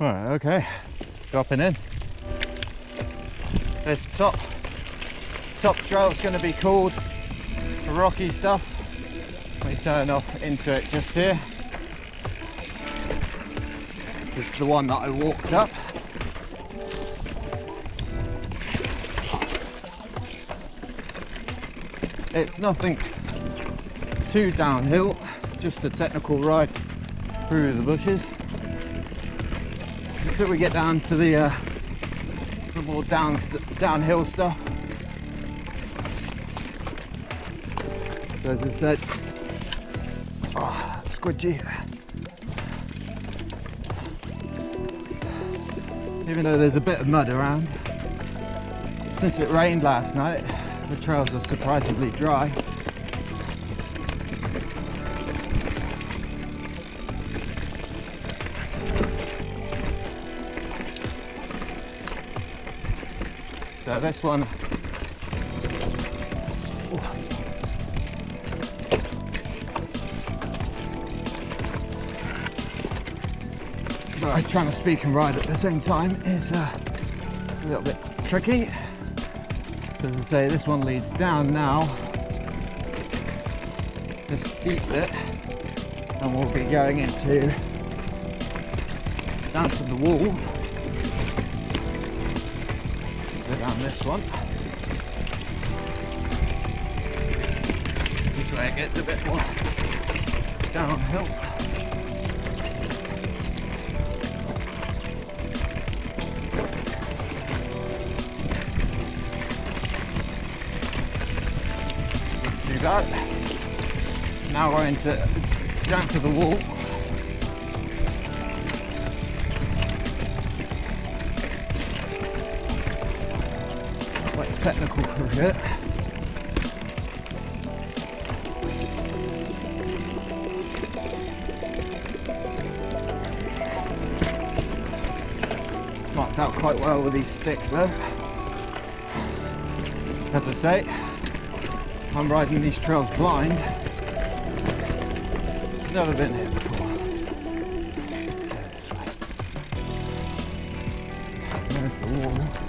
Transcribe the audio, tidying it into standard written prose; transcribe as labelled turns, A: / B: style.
A: Right, okay, dropping in. This top trail is going to be called the rocky stuff. We turn off into it just here. This is the one that I walked up. It's nothing too downhill, just a technical ride through the bushes until we get down to the more downhill stuff. So as I said, squidgy. Even though there's a bit of mud around, since it rained last night, the trails are surprisingly dry. So this one, sorry, trying to speak and ride at the same time is a little bit tricky. So as I say, this one leads down now, this steep bit, and we'll be going into down to the wall. Go down this one. This way it gets a bit more downhill. That. Now we're going to down to the wall. Quite technical for it. Marked out quite well with these sticks though. As I say, I'm riding these trails blind. It's never been here before. There's the wall.